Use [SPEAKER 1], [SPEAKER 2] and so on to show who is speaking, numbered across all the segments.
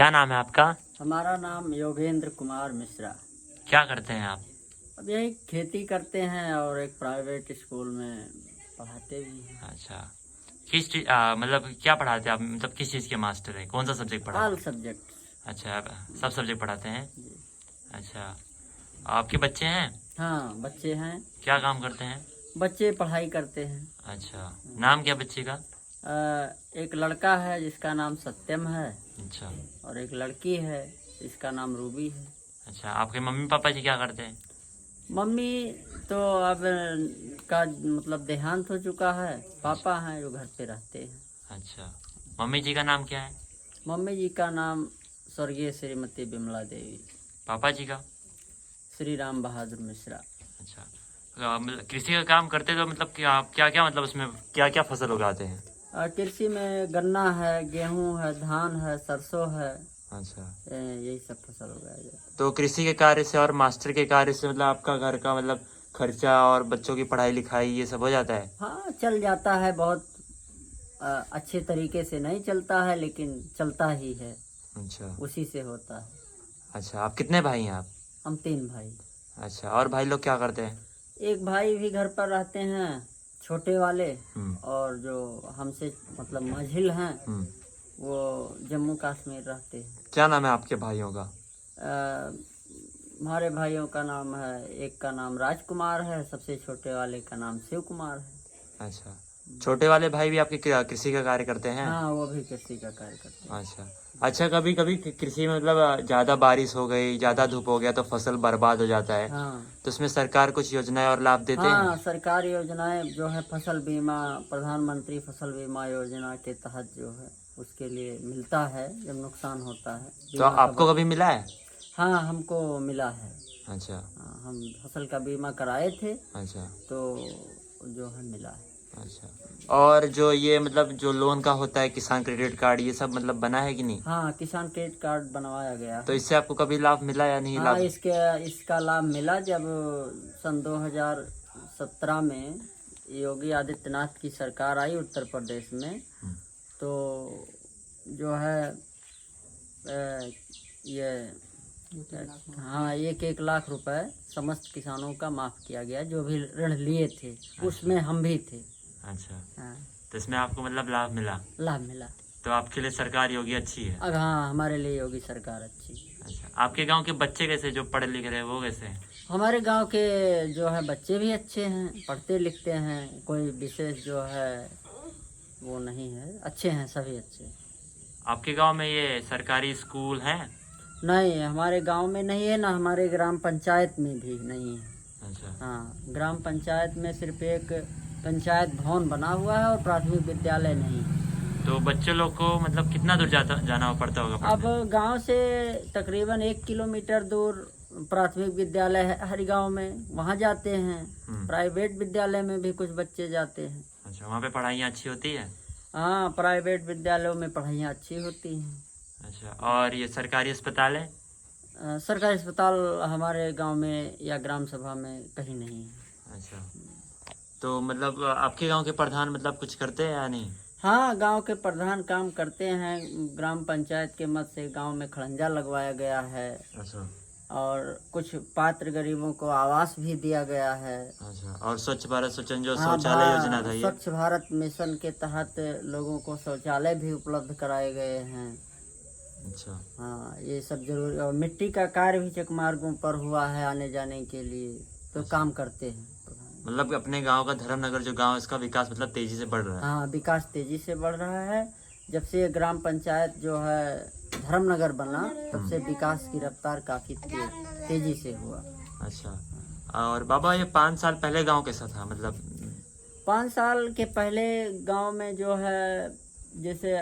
[SPEAKER 1] क्या नाम है आपका?
[SPEAKER 2] हमारा नाम योगेंद्र कुमार मिश्रा।
[SPEAKER 1] क्या करते हैं आप?
[SPEAKER 2] अब यही खेती करते हैं और एक प्राइवेट स्कूल में पढ़ाते भी हैं।
[SPEAKER 1] अच्छा, मतलब क्या पढ़ाते हैं आप? मतलब किस चीज़ के मास्टर हैं? कौन सा सब्जेक्ट पढ़ाते
[SPEAKER 2] ऑल
[SPEAKER 1] हैं?
[SPEAKER 2] सब्जेक्ट।
[SPEAKER 1] अच्छा, आप सब सब्जेक्ट पढ़ाते हैं।
[SPEAKER 2] जी।
[SPEAKER 1] अच्छा, आपके बच्चे हैं?
[SPEAKER 2] हाँ, बच्चे हैं।
[SPEAKER 1] क्या काम करते हैं?
[SPEAKER 2] बच्चे पढ़ाई करते हैं।
[SPEAKER 1] अच्छा, नाम क्या बच्चे का?
[SPEAKER 2] एक लड़का है जिसका नाम सत्यम है
[SPEAKER 1] अच्छा।
[SPEAKER 2] और एक लड़की है जिसका नाम रूबी है।
[SPEAKER 1] अच्छा, आपके मम्मी पापा जी क्या करते हैं?
[SPEAKER 2] मम्मी तो अब का मतलब देहांत हो चुका है। पापा हैं जो घर पे रहते हैं।
[SPEAKER 1] अच्छा, मम्मी जी का नाम क्या है?
[SPEAKER 2] मम्मी जी का नाम स्वर्गीय श्रीमती विमला देवी।
[SPEAKER 1] पापा जी का?
[SPEAKER 2] श्री राम बहादुर मिश्रा।
[SPEAKER 1] अच्छा, मतलब कृषि का काम करते तो मतलब क्या क्या क्या मतलब उसमें क्या क्या फसल उगाते हैं?
[SPEAKER 2] कृषि में गन्ना है, गेहूं है, धान है, सरसों है।
[SPEAKER 1] अच्छा,
[SPEAKER 2] यही सब फसल उगाया जाता है।
[SPEAKER 1] तो कृषि के कार्य से और मास्टर के कार्य से मतलब आपका घर का मतलब खर्चा और बच्चों की पढ़ाई लिखाई ये सब हो जाता है?
[SPEAKER 2] हाँ, चल जाता है। बहुत अच्छे तरीके से नहीं चलता है लेकिन चलता ही है।
[SPEAKER 1] अच्छा।
[SPEAKER 2] उसी से होता है।
[SPEAKER 1] अच्छा, आप कितने भाई हैं आप?
[SPEAKER 2] हम 3 भाई।
[SPEAKER 1] अच्छा, और भाई लोग क्या करते हैं?
[SPEAKER 2] एक भाई भी घर पर रहते हैं, छोटे वाले।
[SPEAKER 1] हम्म।
[SPEAKER 2] और जो हमसे मतलब माझिल हैं
[SPEAKER 1] हम्म।
[SPEAKER 2] वो जम्मू कश्मीर रहते हैं।
[SPEAKER 1] क्या नाम है आपके भाइयों का?
[SPEAKER 2] अ, हमारे भाइयों का नाम है, एक का नाम राजकुमार है, सबसे छोटे वाले का नाम शिव कुमार है।
[SPEAKER 1] अच्छा, छोटे वाले भाई भी आपके कृषि का कार्य करते हैं?
[SPEAKER 2] हाँ, वो भी कृषि का कार्य करते हैं।
[SPEAKER 1] अच्छा। अच्छा, कभी कभी कृषि में मतलब ज़्यादा बारिश हो गई, ज़्यादा धूप हो गया तो फसल बर्बाद हो जाता है,
[SPEAKER 2] हाँ।
[SPEAKER 1] तो उसमें सरकार कुछ योजनाएं और लाभ देते
[SPEAKER 2] हाँ,
[SPEAKER 1] हैं?
[SPEAKER 2] सरकारी योजनाएं जो है फसल बीमा, प्रधानमंत्री फसल बीमा योजना के तहत जो है उसके लिए मिलता है जब नुकसान होता है।
[SPEAKER 1] तो
[SPEAKER 2] बीमा
[SPEAKER 1] आपको कभी मिला है?
[SPEAKER 2] हाँ, हमको मिला है।
[SPEAKER 1] अच्छा।
[SPEAKER 2] हाँ, हम फसल का बीमा कराए थे
[SPEAKER 1] अच्छा।
[SPEAKER 2] तो जो है मिला है।
[SPEAKER 1] अच्छा, और जो ये मतलब जो लोन का होता है किसान क्रेडिट कार्ड ये सब मतलब बना है कि नहीं?
[SPEAKER 2] हाँ, किसान क्रेडिट कार्ड बनवाया गया
[SPEAKER 1] तो
[SPEAKER 2] है।
[SPEAKER 1] इससे आपको कभी लाभ मिला या नहीं
[SPEAKER 2] हाँ,
[SPEAKER 1] लाभ?
[SPEAKER 2] इसका लाभ मिला जब सन 2017 में योगी आदित्यनाथ की सरकार आई उत्तर प्रदेश में। तो जो है ये हाँ, 1-1 लाख रुपए समस्त किसानों का माफ किया गया जो भी ऋण लिए थे। उसमें हम भी थे।
[SPEAKER 1] अच्छा,
[SPEAKER 2] हाँ,
[SPEAKER 1] तो इसमें आपको मतलब लाभ मिला?
[SPEAKER 2] लाभ मिला।
[SPEAKER 1] तो आपके लिए सरकार योगी अच्छी है?
[SPEAKER 2] अब हाँ, हमारे लिए योगी सरकार अच्छी है।
[SPEAKER 1] अच्छा, आपके गांव के बच्चे कैसे जो पढ़े लिखे रहे वो कैसे हैं?
[SPEAKER 2] हमारे गांव के जो है बच्चे भी अच्छे हैं, पढ़ते लिखते हैं। कोई विशेष जो है वो नहीं है, अच्छे हैं, सभी अच्छे हैं।
[SPEAKER 1] आपके गांव में ये सरकारी स्कूल हैं?
[SPEAKER 2] नहीं, हमारे गांव में नहीं है, ना हमारे ग्राम पंचायत में भी नहीं है।
[SPEAKER 1] अच्छा।
[SPEAKER 2] हाँ, ग्राम पंचायत में सिर्फ एक पंचायत भवन बना हुआ है और प्राथमिक विद्यालय नहीं है।
[SPEAKER 1] तो बच्चे लोग को मतलब कितना दूर जाना पड़ता होगा
[SPEAKER 2] अब
[SPEAKER 1] पढ़ने?
[SPEAKER 2] गांव से तकरीबन 1 किलोमीटर दूर प्राथमिक विद्यालय है हर गांव में, वहाँ जाते हैं। प्राइवेट विद्यालय में भी कुछ बच्चे जाते हैं।
[SPEAKER 1] अच्छा, वहाँ पे पढ़ाइयाँ अच्छी होती है?
[SPEAKER 2] हाँ, प्राइवेट विद्यालयों में पढ़ाइयाँ अच्छी होती हैं।
[SPEAKER 1] अच्छा, और ये सरकारी अस्पताल है?
[SPEAKER 2] सरकारी अस्पताल हमारे गांव में या ग्राम सभा में कहीं नहीं है।
[SPEAKER 1] अच्छा, तो मतलब आपके गांव के प्रधान मतलब कुछ करते हैं या नहीं?
[SPEAKER 2] हाँ, गांव के प्रधान काम करते हैं। ग्राम पंचायत के मद से गांव में खड़ंजा लगवाया गया है।
[SPEAKER 1] अच्छा।
[SPEAKER 2] और कुछ पात्र गरीबों को आवास भी दिया गया है।
[SPEAKER 1] अच्छा, और स्वच्छ भारत सुचन जो
[SPEAKER 2] हाँ,
[SPEAKER 1] शौचालय योजना था ये?
[SPEAKER 2] स्वच्छ भारत मिशन के तहत लोगों को शौचालय भी उपलब्ध कराए गए हैं।
[SPEAKER 1] अच्छा।
[SPEAKER 2] हाँ, ये सब जरूरी। और मिट्टी का कार्य भी चक मार्गों पर हुआ है आने जाने के लिए, तो काम करते हैं।
[SPEAKER 1] मतलब अपने गांव का धर्मनगर जो गांव इसका विकास मतलब तेजी से बढ़ रहा है?
[SPEAKER 2] हाँ, विकास तेजी से बढ़ रहा है। जब से ग्राम पंचायत जो है धर्मनगर बना तब से विकास की रफ्तार काफी तेजी से हुआ।
[SPEAKER 1] अच्छा, और बाबा ये 5 साल पहले गांव कैसा था मतलब?
[SPEAKER 2] 5 साल के पहले गांव में जो है जैसे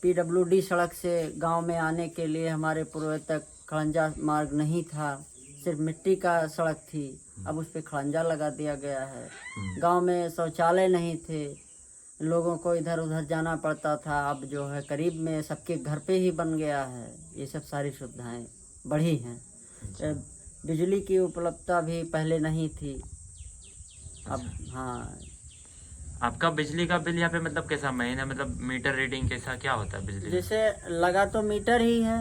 [SPEAKER 2] PWD सड़क से गांव में आने के लिए हमारे पूर्व तक खड़ंजा मार्ग नहीं था, सिर्फ मिट्टी का सड़क थी। अब उस पे खड़ंजा लगा दिया गया है। गांव में शौचालय नहीं थे, लोगों को इधर उधर जाना पड़ता था। अब जो है करीब में सबके घर पे ही बन गया है। ये सब सारी सुविधाएं बढ़ी हैं। बिजली की उपलब्धता भी पहले नहीं थी। अब हाँ।
[SPEAKER 1] आपका बिजली का बिल यहाँ पे मतलब कैसा महीना, मतलब मीटर रीडिंग कैसा क्या होता है बिजली?
[SPEAKER 2] जैसे लगा तो मीटर ही है,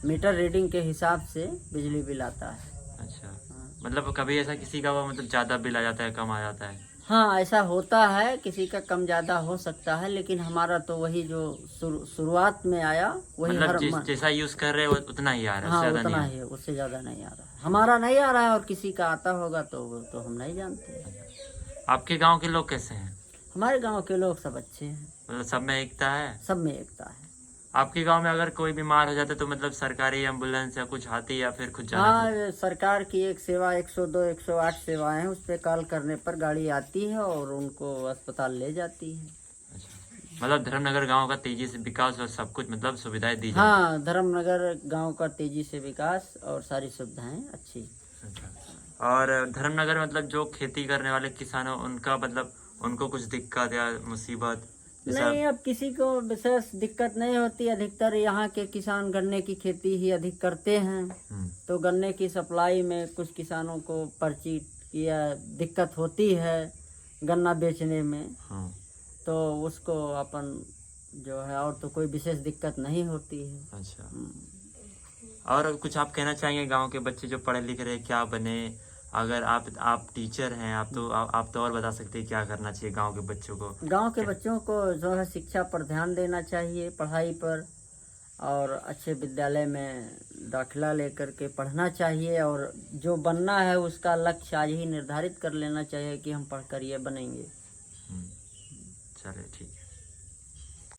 [SPEAKER 2] मीटर रीडिंग के हिसाब से बिजली बिल आता है।
[SPEAKER 1] अच्छा,
[SPEAKER 2] हाँ।
[SPEAKER 1] मतलब कभी ऐसा किसी का वो मतलब ज्यादा बिल आ जाता है, कम आ जाता है?
[SPEAKER 2] हाँ, ऐसा होता है, किसी का कम ज़्यादा हो सकता है, लेकिन हमारा तो वही जो शुरुआत में आया वही
[SPEAKER 1] मतलब
[SPEAKER 2] हर
[SPEAKER 1] जैसा यूज कर रहे हो उतना ही आ रहा है,
[SPEAKER 2] हाँ
[SPEAKER 1] उससे ज्यादा नहीं
[SPEAKER 2] उतना
[SPEAKER 1] आ
[SPEAKER 2] ही है, उससे ज़्यादा नहीं आ रहा है। हमारा नहीं आ रहा है और किसी का आता होगा तो वो तो हम नहीं जानते।
[SPEAKER 1] रहा। आपके गांव के लोग कैसे हैं?
[SPEAKER 2] हमारे गांव के लोग सब अच्छे हैं,
[SPEAKER 1] मतलब सब में एकता है?
[SPEAKER 2] सब में एकता है।
[SPEAKER 1] आपके गांव में अगर कोई बीमार हो जाता है तो मतलब सरकारी एम्बुलेंस या कुछ आती है या फिर खुद जाना पड़ता
[SPEAKER 2] हाँ, सरकार की एक सेवा 102 108 सेवाएं हैं, उस पर कॉल करने पर गाड़ी आती है और उनको अस्पताल ले जाती है।
[SPEAKER 1] है? अच्छा, मतलब धर्मनगर गांव का तेजी से विकास और सब कुछ मतलब सुविधाएं दी जाए।
[SPEAKER 2] हाँ, धर्मनगर गांव का तेजी से विकास और सारी सुविधाएं अच्छी।
[SPEAKER 1] अच्छा, और धर्मनगर मतलब जो खेती करने वाले किसान हो उनका मतलब उनको कुछ दिक्कत या मुसीबत जैसा?
[SPEAKER 2] नहीं, अब किसी को विशेष दिक्कत नहीं होती। अधिकतर यहाँ के किसान गन्ने की खेती ही अधिक करते हैं, तो गन्ने की सप्लाई में कुछ किसानों को पर्ची या दिक्कत होती है गन्ना बेचने में,
[SPEAKER 1] हाँ।
[SPEAKER 2] तो उसको अपन जो है, और तो कोई विशेष दिक्कत नहीं होती है।
[SPEAKER 1] अच्छा, और कुछ आप कहना चाहेंगे गांव के बच्चे जो पढ़े लिख रहे हैं क्या बने? अगर आप टीचर हैं, आप तो और बता सकते हैं क्या करना चाहिए गांव के बच्चों को?
[SPEAKER 2] गांव के बच्चों को जो है शिक्षा पर ध्यान देना चाहिए, पढ़ाई पर, और अच्छे विद्यालय में दाखिला लेकर के पढ़ना चाहिए, और जो बनना है उसका लक्ष्य आज ही निर्धारित कर लेना चाहिए कि हम पढ़कर ये बनेंगे।
[SPEAKER 1] चलिए ठीक है।